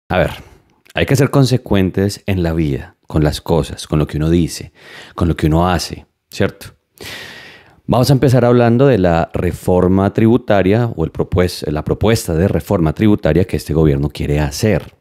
A ver, hay que ser consecuentes en la vida, con las cosas, con lo que uno dice, con lo que uno hace, ¿cierto? Vamos a empezar hablando de la reforma tributaria o la propuesta de reforma tributaria que este gobierno quiere hacer.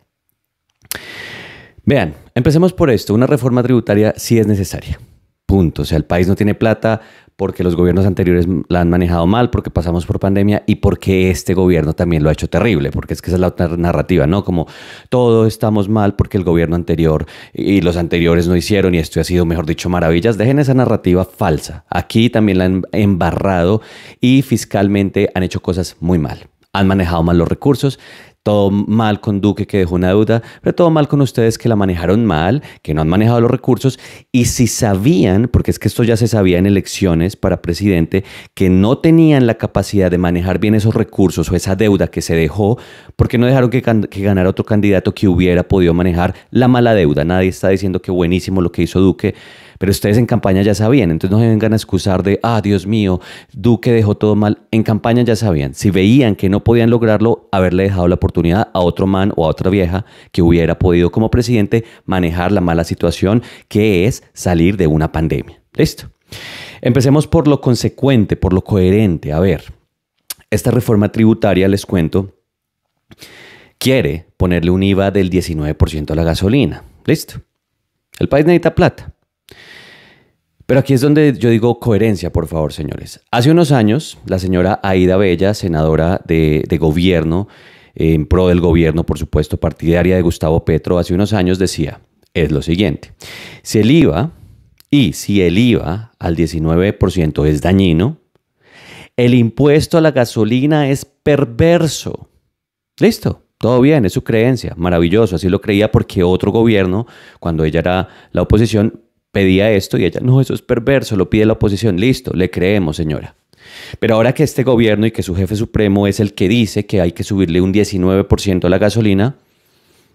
Vean, empecemos por esto. Una reforma tributaria sí es necesaria. Punto. O sea, el país no tiene plata porque los gobiernos anteriores la han manejado mal, porque pasamos por pandemia y porque este gobierno también lo ha hecho terrible, porque es que esa es la otra narrativa, ¿no? Como todos estamos mal porque el gobierno anterior y los anteriores no hicieron y esto ha sido, mejor dicho, maravillas. Dejen esa narrativa falsa. Aquí también la han embarrado y fiscalmente han hecho cosas muy mal. Han manejado mal los recursos, todo mal con Duque que dejó una deuda, pero todo mal con ustedes que la manejaron mal, que no han manejado los recursos y si sabían, porque es que esto ya se sabía en elecciones para presidente, que no tenían la capacidad de manejar bien esos recursos o esa deuda que se dejó, porque no dejaron que ganara otro candidato que hubiera podido manejar la mala deuda. Nadie está diciendo que buenísimo lo que hizo Duque, pero ustedes en campaña ya sabían, entonces no se vengan a excusar de, Dios mío, Duque dejó todo mal. En campaña ya sabían, si veían que no podían lograrlo, haberle dejado la oportunidad a otro man o a otra vieja que hubiera podido como presidente manejar la mala situación que es salir de una pandemia. ¿Listo? Empecemos por lo consecuente, por lo coherente. A ver, esta reforma tributaria, les cuento, quiere ponerle un IVA del 19% a la gasolina. ¿Listo? El país necesita plata. Pero aquí es donde yo digo coherencia, por favor, señores. Hace unos años, la señora Aída Bella, senadora de gobierno, en pro del gobierno, por supuesto, partidaria de Gustavo Petro, hace unos años decía, es lo siguiente, si el IVA al 19% es dañino, el impuesto a la gasolina es perverso. Listo. Todo bien, es su creencia, maravilloso, así lo creía porque otro gobierno, cuando ella era la oposición, pedía esto y ella, no, eso es perverso, lo pide la oposición, listo, le creemos, señora. Pero ahora que este gobierno y que su jefe supremo es el que dice que hay que subirle un 19% a la gasolina,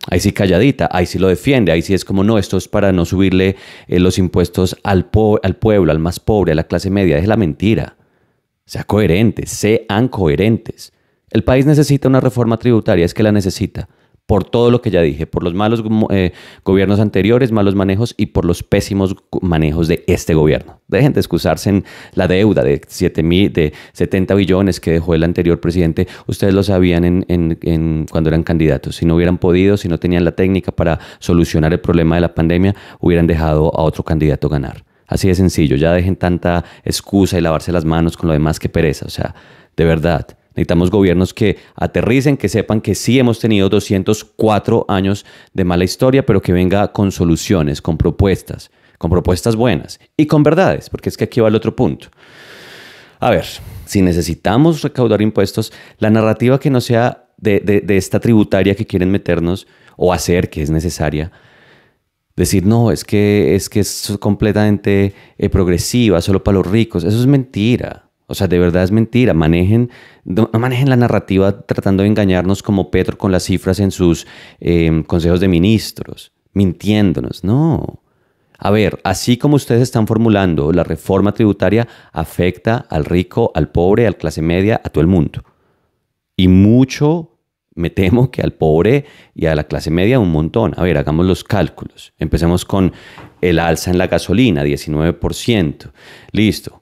ahí sí calladita, ahí sí lo defiende, ahí sí es como, no, esto es para no subirle los impuestos al pueblo, al más pobre, a la clase media, es la mentira. Sea coherente, sean coherentes. El país necesita una reforma tributaria, es que la necesita. Por todo lo que ya dije, por los malos gobiernos anteriores, malos manejos y por los pésimos manejos de este gobierno. Dejen de excusarse en la deuda de 70 billones que dejó el anterior presidente. Ustedes lo sabían cuando eran candidatos. Si no hubieran podido, si no tenían la técnica para solucionar el problema de la pandemia, hubieran dejado a otro candidato ganar. Así de sencillo, ya dejen tanta excusa y lavarse las manos con lo demás que pereza. O sea, de verdad. Necesitamos gobiernos que aterricen, que sepan que sí hemos tenido 204 años de mala historia, pero que venga con soluciones, con propuestas buenas y con verdades, porque es que aquí va el otro punto. A ver, si necesitamos recaudar impuestos, la narrativa que no sea de esta tributaria que quieren meternos o hacer que es necesaria, decir, no, es que es completamente progresiva, solo para los ricos, eso es mentira. O sea, de verdad es mentira. No manejen la narrativa tratando de engañarnos como Petro con las cifras en sus consejos de ministros, mintiéndonos. No. A ver, así como ustedes están formulando, la reforma tributaria afecta al rico, al pobre, a la clase media, a todo el mundo. Y mucho, me temo que al pobre y a la clase media un montón. A ver, hagamos los cálculos. Empecemos con el alza en la gasolina, 19%. Listo.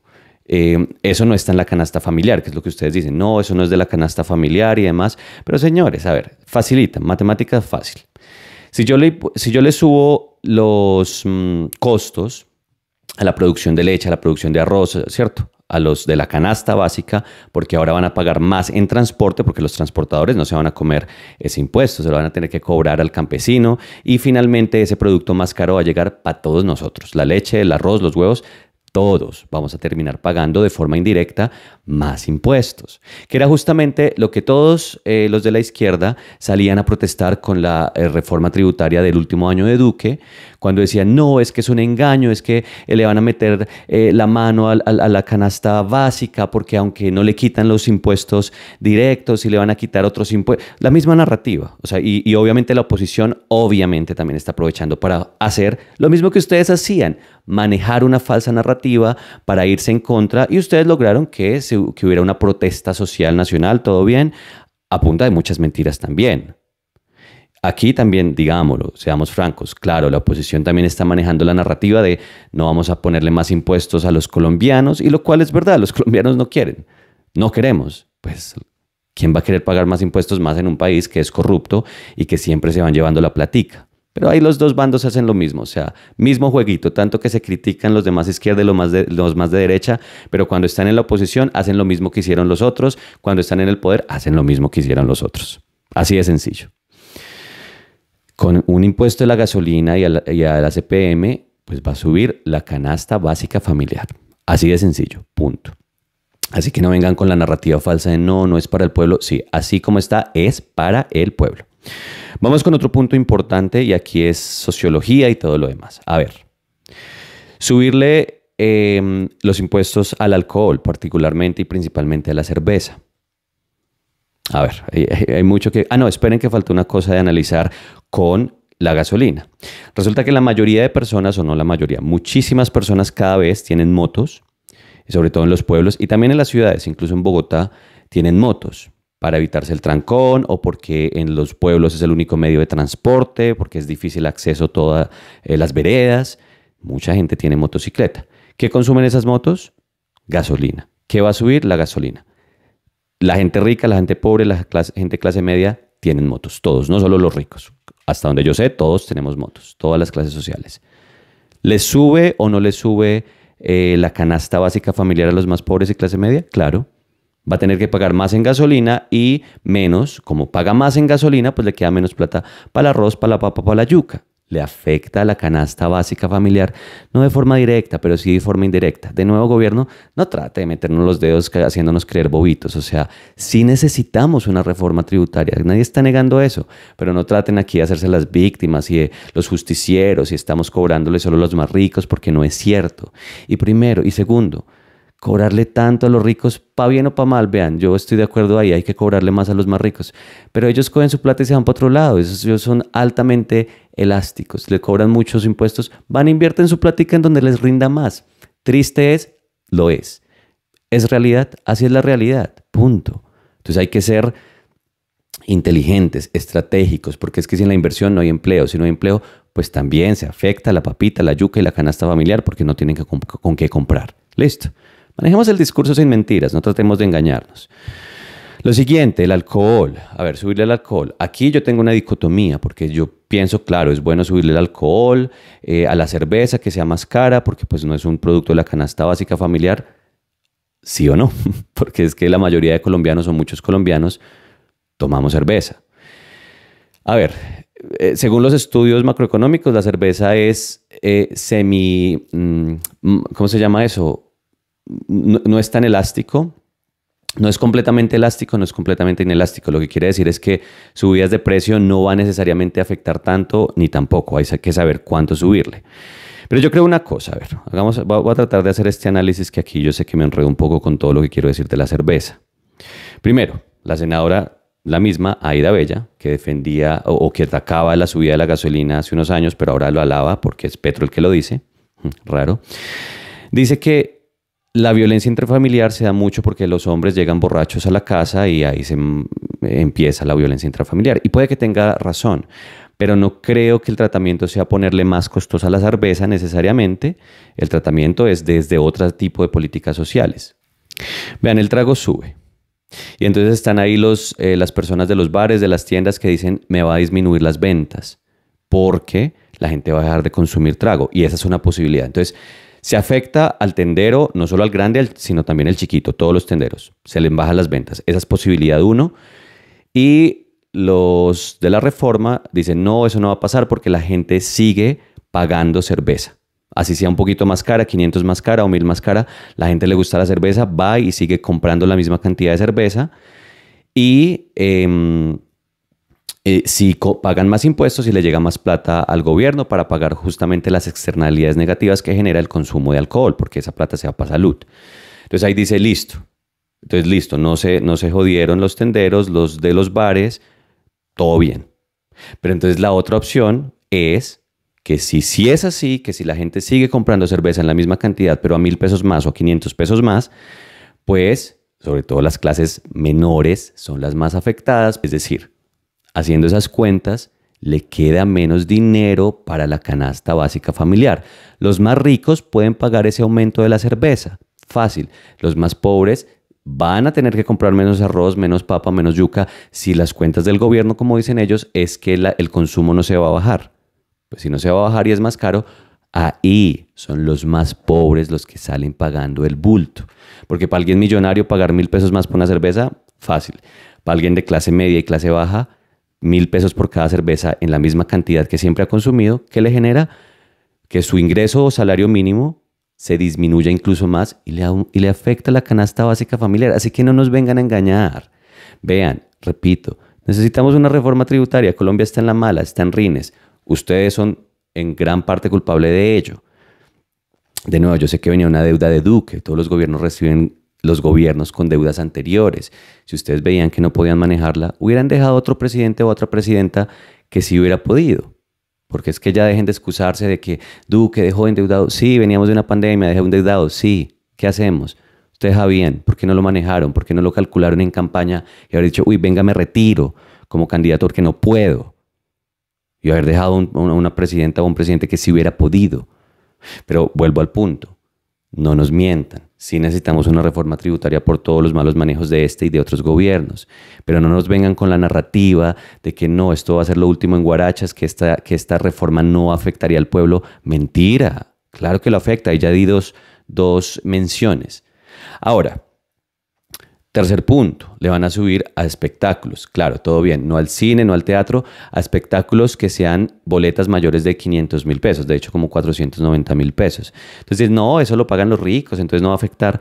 Eso no está en la canasta familiar, que es lo que ustedes dicen. No, eso no es de la canasta familiar y demás. Pero señores, a ver, facilita, matemática fácil. Si yo le subo los costos a la producción de leche, a la producción de arroz, ¿cierto? A los de la canasta básica, porque ahora van a pagar más en transporte, porque los transportadores no se van a comer ese impuesto, se lo van a tener que cobrar al campesino y finalmente ese producto más caro va a llegar para todos nosotros. La leche, el arroz, los huevos, todos vamos a terminar pagando de forma indirecta más impuestos, que era justamente lo que todos los de la izquierda salían a protestar con la reforma tributaria del último año de Duque, cuando decían, no, es que es un engaño, es que le van a meter la mano a la canasta básica, porque aunque no le quitan los impuestos directos y le van a quitar otros impuestos, la misma narrativa. O sea, y obviamente la oposición obviamente también está aprovechando para hacer lo mismo que ustedes hacían, manejar una falsa narrativa para irse en contra, y ustedes lograron que hubiera una protesta social nacional, todo bien, a punta de muchas mentiras también. Aquí también, digámoslo, seamos francos, claro, la oposición también está manejando la narrativa de no vamos a ponerle más impuestos a los colombianos, y lo cual es verdad, los colombianos no quieren, no queremos. Pues, ¿quién va a querer pagar más impuestos más en un país que es corrupto y que siempre se van llevando la platica? Pero ahí los dos bandos hacen lo mismo, o sea, mismo jueguito, tanto que se critican los de más izquierda y los más de derecha, pero cuando están en la oposición hacen lo mismo que hicieron los otros, cuando están en el poder hacen lo mismo que hicieron los otros. Así de sencillo. Con un impuesto de la gasolina y a la CPM, pues va a subir la canasta básica familiar. Así de sencillo, punto. Así que no vengan con la narrativa falsa de no, no es para el pueblo. Sí, así como está, es para el pueblo. Vamos con otro punto importante y aquí es sociología y todo lo demás. A ver, subirle los impuestos al alcohol, particularmente y principalmente a la cerveza. A ver, hay mucho que... Ah, no, esperen que falta una cosa de analizar con la gasolina. Resulta que la mayoría de personas, o no la mayoría, muchísimas personas cada vez tienen motos, sobre todo en los pueblos y también en las ciudades, incluso en Bogotá, tienen motos para evitarse el trancón o porque en los pueblos es el único medio de transporte, porque es difícil acceso a todas las veredas. Mucha gente tiene motocicleta. ¿Qué consumen esas motos? Gasolina. ¿Qué va a subir? La gasolina. La gente rica, la gente pobre, gente clase media tienen motos. Todos, no solo los ricos. Hasta donde yo sé, todos tenemos motos. Todas las clases sociales. ¿Les sube o no les sube la canasta básica familiar a los más pobres y clase media? Claro. Va a tener que pagar más en gasolina y menos. Como paga más en gasolina, pues le queda menos plata para el arroz, para la papa, para la yuca. Le afecta a la canasta básica familiar, no de forma directa, pero sí de forma indirecta. De nuevo, gobierno, no trate de meternos los dedos haciéndonos creer bobitos. O sea, sí necesitamos una reforma tributaria. Nadie está negando eso, pero no traten aquí de hacerse las víctimas y de los justicieros y estamos cobrándole solo a los más ricos porque no es cierto. Y primero, y segundo, cobrarle tanto a los ricos, pa' bien o pa' mal, vean, yo estoy de acuerdo ahí, hay que cobrarle más a los más ricos, pero ellos cogen su plata y se van para otro lado, ellos son altamente elásticos, le cobran muchos impuestos, van a invierten su plática en donde les rinda más. Triste es, lo es. ¿Es realidad? Así es la realidad, punto. Entonces hay que ser inteligentes, estratégicos, porque es que sin la inversión no hay empleo, si no hay empleo, pues también se afecta la papita, la yuca y la canasta familiar porque no tienen con qué comprar. Listo. Manejemos el discurso sin mentiras, no tratemos de engañarnos. Lo siguiente, el alcohol. A ver, subirle el alcohol. Aquí yo tengo una dicotomía, porque yo pienso, claro, es bueno subirle el alcohol, a la cerveza que sea más cara, porque pues no es un producto de la canasta básica familiar. ¿Sí o no? Porque es que la mayoría de colombianos, o muchos colombianos, tomamos cerveza. A ver, según los estudios macroeconómicos, la cerveza es ¿cómo se llama eso? No es tan elástico, no es completamente elástico, no es completamente inelástico. Lo que quiere decir es que subidas de precio no va necesariamente a afectar tanto ni tampoco. Hay que saber cuánto subirle. Pero yo creo una cosa, a ver, voy a tratar de hacer este análisis que aquí yo sé que me enredo un poco con todo lo que quiero decir de la cerveza. Primero, la senadora, la misma Aida Bella, que defendía o que atacaba la subida de la gasolina hace unos años, pero ahora lo alaba porque es Petro el que lo dice, raro, dice que la violencia intrafamiliar se da mucho porque los hombres llegan borrachos a la casa y ahí se empieza la violencia intrafamiliar. Y puede que tenga razón, pero no creo que el tratamiento sea ponerle más costosa a la cerveza necesariamente. El tratamiento es desde otro tipo de políticas sociales. Vean, el trago sube. Y entonces están ahí las personas de los bares, de las tiendas que dicen me va a disminuir las ventas porque la gente va a dejar de consumir trago. Y esa es una posibilidad. Entonces, se afecta al tendero, no solo al grande, sino también al chiquito, todos los tenderos. Se les bajan las ventas. Esa es posibilidad uno. Y los de la reforma dicen, no, eso no va a pasar porque la gente sigue pagando cerveza. Así sea un poquito más cara, 500 más cara o 1000 más cara, la gente le gusta la cerveza, va y sigue comprando la misma cantidad de cerveza. Y si pagan más impuestos y le llega más plata al gobierno para pagar justamente las externalidades negativas que genera el consumo de alcohol, porque esa plata se va para salud. Entonces ahí dice, listo. Entonces, listo, no se jodieron los tenderos, los de los bares, todo bien. Pero entonces la otra opción es que si es así, que si la gente sigue comprando cerveza en la misma cantidad, pero a 1000 pesos más o 500 pesos más, pues sobre todo las clases menores son las más afectadas, es decir, haciendo esas cuentas, le queda menos dinero para la canasta básica familiar. Los más ricos pueden pagar ese aumento de la cerveza. Fácil. Los más pobres van a tener que comprar menos arroz, menos papa, menos yuca, si las cuentas del gobierno, como dicen ellos, es que el consumo no se va a bajar. Pues si no se va a bajar y es más caro, ahí son los más pobres los que salen pagando el bulto. Porque para alguien millonario pagar 1.000 pesos más por una cerveza, fácil. Para alguien de clase media y clase baja, 1.000 pesos por cada cerveza en la misma cantidad que siempre ha consumido, ¿qué le genera? Que su ingreso o salario mínimo se disminuya incluso más y le afecta la canasta básica familiar. Así que no nos vengan a engañar. Vean, repito, necesitamos una reforma tributaria. Colombia está en la mala, está en rines. Ustedes son en gran parte culpables de ello. De nuevo, yo sé que venía una deuda de Duque. Todos los gobiernos reciben los gobiernos con deudas anteriores. Si ustedes veían que no podían manejarla, hubieran dejado otro presidente o otra presidenta que sí hubiera podido. Porque es que ya dejen de excusarse de que Duque dejó endeudado. Sí, veníamos de una pandemia, dejó endeudado. Sí, ¿qué hacemos? Ustedes sabían, ¿por qué no lo manejaron? ¿Por qué no lo calcularon en campaña? Y haber dicho, uy, venga, me retiro como candidato porque no puedo. Y haber dejado una presidenta o un presidente que sí hubiera podido. Pero vuelvo al punto. No nos mientan. Sí necesitamos una reforma tributaria por todos los malos manejos de este y de otros gobiernos. Pero no nos vengan con la narrativa de que no, esto va a ser lo último en Guarachas, que esta reforma no afectaría al pueblo. Mentira. Claro que lo afecta. Y ya di dos menciones. Ahora, tercer punto, le van a subir a espectáculos. Claro, todo bien, no al cine, no al teatro, a espectáculos que sean boletas mayores de 500.000 pesos, de hecho como 490.000 pesos. Entonces, no, eso lo pagan los ricos, entonces no va a afectar.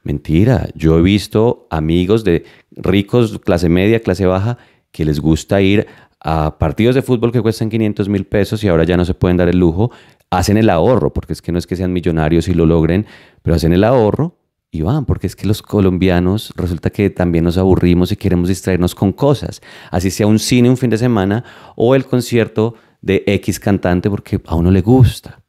Mentira, yo he visto amigos de ricos, clase media, clase baja, que les gusta ir a partidos de fútbol que cuestan 500.000 pesos y ahora ya no se pueden dar el lujo, hacen el ahorro, porque es que no es que sean millonarios y lo logren, pero hacen el ahorro y van, porque es que los colombianos resulta que también nos aburrimos y queremos distraernos con cosas. Así sea un cine un fin de semana o el concierto de X cantante porque a uno le gusta.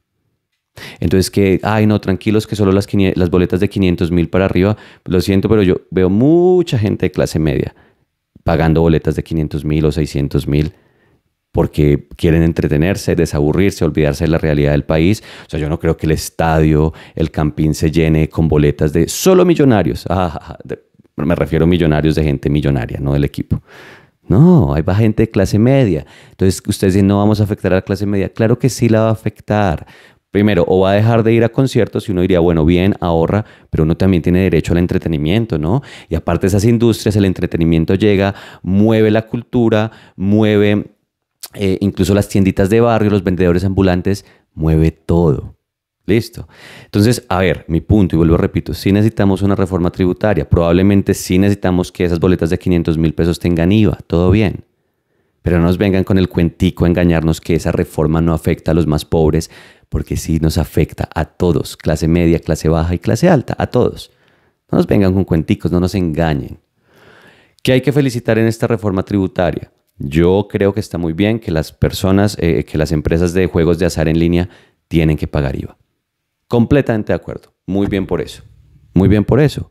Entonces que, ay no, tranquilos que solo las boletas de 500.000 para arriba, lo siento, pero yo veo mucha gente de clase media pagando boletas de 500.000 o 600.000 porque quieren entretenerse, desaburrirse, olvidarse de la realidad del país. O sea, yo no creo que el estadio, el Campín se llene con boletas de solo millonarios. Me refiero a millonarios de gente millonaria, no del equipo. No, ahí va gente de clase media. Entonces, ustedes dicen, no vamos a afectar a la clase media. Claro que sí la va a afectar. Primero, o va a dejar de ir a conciertos y uno diría, bueno, bien, ahorra, pero uno también tiene derecho al entretenimiento, ¿no? Y aparte de esas industrias, el entretenimiento llega, mueve la cultura, mueve incluso las tienditas de barrio, los vendedores ambulantes, mueve todo. ¿Listo? Entonces, a ver, mi punto, y vuelvo a repito, sí necesitamos una reforma tributaria, probablemente sí necesitamos que esas boletas de 500.000 pesos tengan IVA, todo bien. Pero no nos vengan con el cuentico a engañarnos que esa reforma no afecta a los más pobres, porque sí nos afecta a todos, clase media, clase baja y clase alta, a todos. No nos vengan con cuenticos, no nos engañen. ¿Qué hay que felicitar en esta reforma tributaria? Yo creo que está muy bien que las personas, que las empresas de juegos de azar en línea tienen que pagar IVA. Completamente de acuerdo. Muy bien por eso. Muy bien por eso.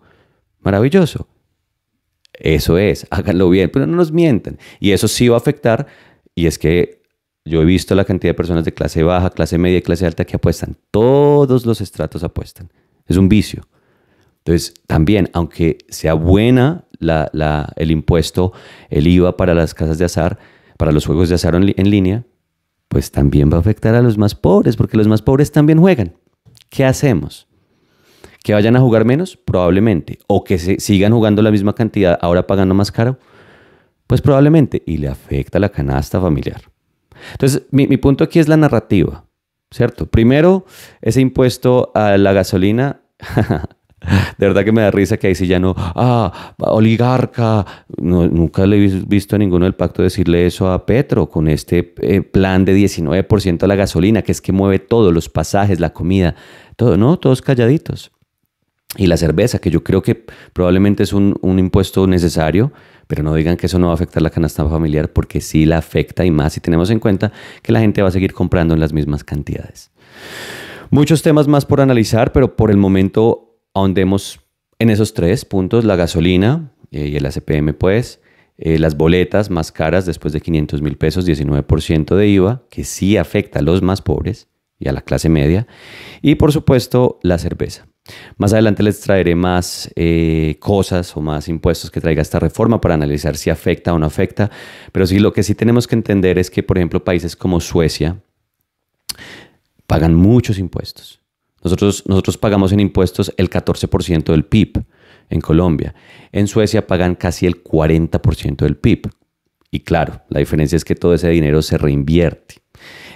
Maravilloso. Eso es, háganlo bien, pero no nos mientan. Y eso sí va a afectar, y es que yo he visto la cantidad de personas de clase baja, clase media y clase alta que apuestan. Todos los estratos apuestan. Es un vicio. Entonces, también, aunque sea buena el impuesto, el IVA para las casas de azar, para los juegos de azar en línea, pues también va a afectar a los más pobres, porque los más pobres también juegan. ¿Qué hacemos? ¿Que vayan a jugar menos? Probablemente. ¿O que sigan jugando la misma cantidad, ahora pagando más caro? Pues probablemente. Y le afecta la canasta familiar. Entonces, mi punto aquí es la narrativa, ¿cierto? Primero, ese impuesto a la gasolina... De verdad que me da risa que ahí sí ya no, oligarca. No, nunca le he visto a ninguno del pacto decirle eso a Petro con este plan de 19% a la gasolina, que es que mueve todo, los pasajes, la comida, todo, ¿no? Todos calladitos. Y la cerveza, que yo creo que probablemente es un impuesto necesario, pero no digan que eso no va a afectar la canasta familiar, porque sí la afecta y más si tenemos en cuenta que la gente va a seguir comprando en las mismas cantidades. Muchos temas más por analizar, pero por el momento ahondemos en esos tres puntos, la gasolina y el ACPM, pues, Las boletas más caras después de 500.000 pesos, 19% de IVA, que sí afecta a los más pobres y a la clase media. Y por supuesto, la cerveza. Más adelante les traeré más cosas o más impuestos que traiga esta reforma para analizar si afecta o no afecta. Pero sí, lo que sí tenemos que entender es que, por ejemplo, países como Suecia pagan muchos impuestos. Nosotros pagamos en impuestos el 14% del PIB en Colombia. En Suecia pagan casi el 40% del PIB. Y claro, la diferencia es que todo ese dinero se reinvierte.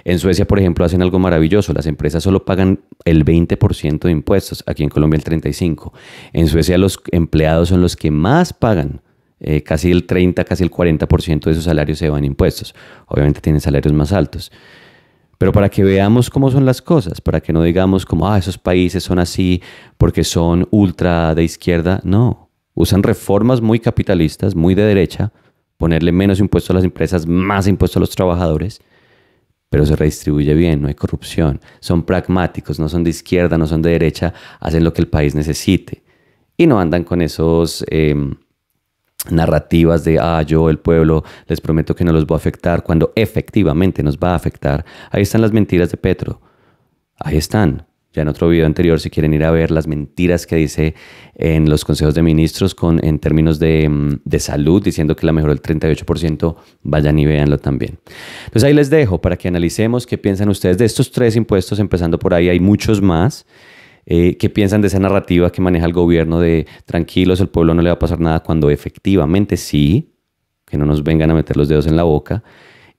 En Suecia, por ejemplo, hacen algo maravilloso. Las empresas solo pagan el 20% de impuestos. Aquí en Colombia el 35%. En Suecia los empleados son los que más pagan. Casi el 30%, casi el 40% de sus salarios se van a impuestos. Obviamente tienen salarios más altos. Pero para que veamos cómo son las cosas, para que no digamos como, esos países son así porque son ultra de izquierda. No, usan reformas muy capitalistas, muy de derecha, ponerle menos impuestos a las empresas, más impuestos a los trabajadores, pero se redistribuye bien, no hay corrupción. Son pragmáticos, no son de izquierda, no son de derecha, hacen lo que el país necesite. Y no andan con esos narrativas de, yo, el pueblo, les prometo que no los voy a afectar, cuando efectivamente nos va a afectar. Ahí están las mentiras de Petro. Ahí están. Ya en otro video anterior, si quieren ir a ver las mentiras que dice en los consejos de ministros en términos de salud, diciendo que la mejoró el 38%, vayan y véanlo también. Entonces ahí les dejo para que analicemos qué piensan ustedes de estos 3 impuestos, empezando por ahí, hay muchos más. ¿Qué piensan de esa narrativa que maneja el gobierno de tranquilos, el pueblo no le va a pasar nada, cuando efectivamente sí, que no nos vengan a meter los dedos en la boca?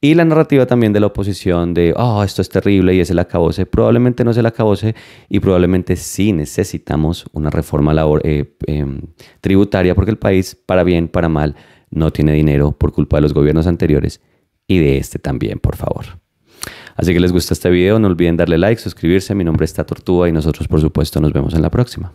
Y la narrativa también de la oposición de, esto es terrible y es el acabose. Probablemente no es el acabose y probablemente sí necesitamos una reforma tributaria, porque el país, para bien, para mal, no tiene dinero por culpa de los gobiernos anteriores y de este también, por favor. Así que les gusta este video, no olviden darle like, suscribirse. Mi nombre es Tortuga y nosotros, por supuesto, nos vemos en la próxima.